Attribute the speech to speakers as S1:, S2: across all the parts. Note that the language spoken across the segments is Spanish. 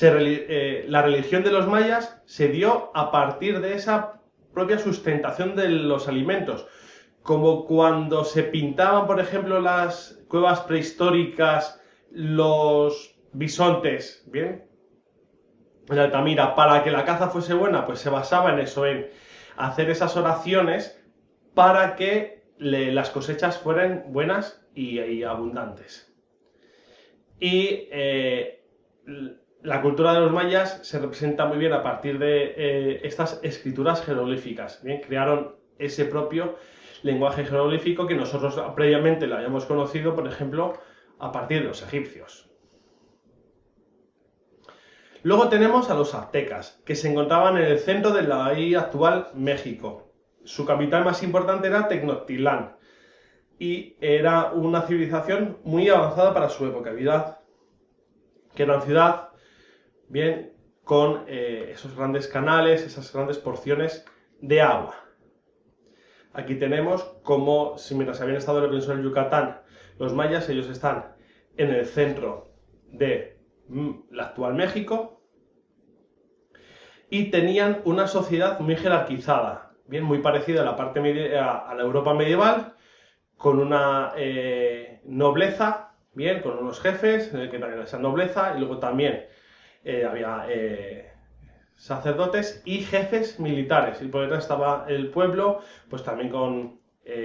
S1: la religión de los mayas se dio a partir de esa propia sustentación de los alimentos, como cuando se pintaban, por ejemplo, las cuevas prehistóricas, los bisontes, ¿bien?, en Altamira, para que la caza fuese buena, pues se basaba en eso, en hacer esas oraciones para que las cosechas fueran buenas y abundantes. Y la cultura de los mayas se representa muy bien a partir de estas escrituras jeroglíficas. Bien, crearon ese propio lenguaje jeroglífico que nosotros previamente lo habíamos conocido, por ejemplo, a partir de los egipcios. Luego tenemos a los aztecas, que se encontraban en el centro de la ahí actual México. Su capital más importante era Tenochtitlán y era una civilización muy avanzada para su época, que era una ciudad bien con esos grandes canales, esas grandes porciones de agua. Aquí tenemos como, si mientras habían estado en la península del Yucatán, los mayas, ellos están en el centro de la actual México, y tenían una sociedad muy jerarquizada, bien, muy parecida a la Europa medieval, con una nobleza, bien, con unos jefes, en el que también esa nobleza, y luego también había sacerdotes y jefes militares, y por detrás estaba el pueblo, pues también con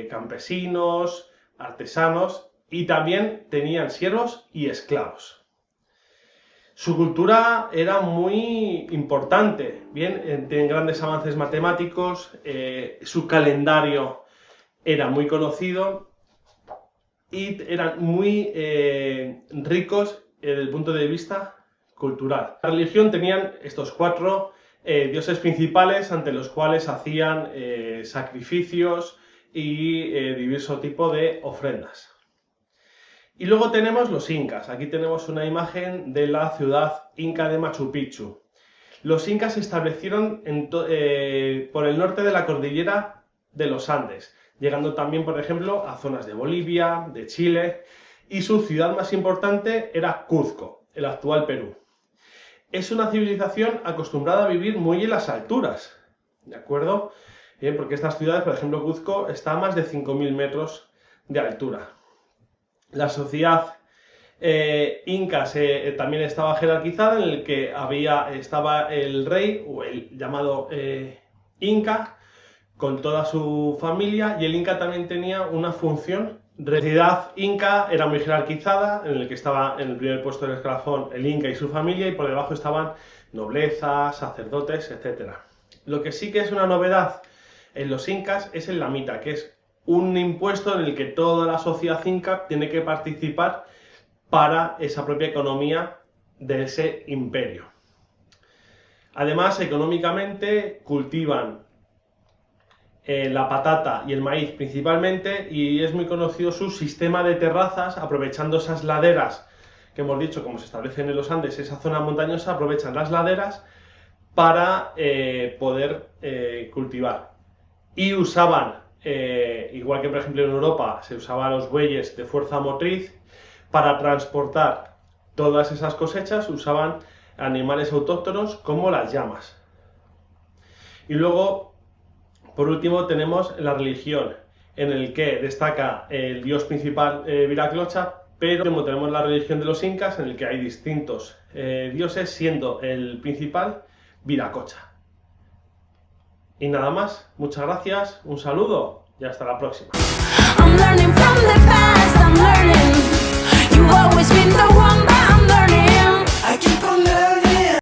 S1: campesinos, artesanos, y también tenían siervos y esclavos. Su cultura era muy importante, bien, tienen grandes avances matemáticos, su calendario era muy conocido y eran muy ricos desde el punto de vista cultural. La religión tenían estos 4 dioses principales ante los cuales hacían sacrificios y diverso tipo de ofrendas. Y luego tenemos los incas. Aquí tenemos una imagen de la ciudad inca de Machu Picchu. Los incas se establecieron por el norte de la cordillera de los Andes, llegando también, por ejemplo, a zonas de Bolivia, de Chile, y su ciudad más importante era Cuzco, el actual Perú. Es una civilización acostumbrada a vivir muy en las alturas, ¿de acuerdo? Bien, porque estas ciudades, por ejemplo, Cuzco, está a más de 5.000 metros de altura. La sociedad inca también estaba jerarquizada, en el que estaba el rey, o el llamado inca, con toda su familia, y el inca también tenía una función. La sociedad inca era muy jerarquizada, en el que estaba en el primer puesto del escalafón el inca y su familia, y por debajo estaban nobleza, sacerdotes, etc. Lo que sí que es una novedad en los incas es el lamita, que es un impuesto en el que toda la sociedad inca tiene que participar para esa propia economía de ese imperio. Además, económicamente cultivan la patata y el maíz principalmente, y es muy conocido su sistema de terrazas, aprovechando esas laderas que hemos dicho, como se establecen en los Andes, esa zona montañosa, aprovechan las laderas para poder cultivar. Y usaban, igual que por ejemplo en Europa se usaban los bueyes de fuerza motriz, para transportar todas esas cosechas usaban animales autóctonos como las llamas. Y luego, por último, tenemos la religión, en el que destaca el dios principal Viracocha, pero como tenemos la religión de los incas, en el que hay distintos dioses, siendo el principal Viracocha. Y nada más, muchas gracias, un saludo y hasta la próxima.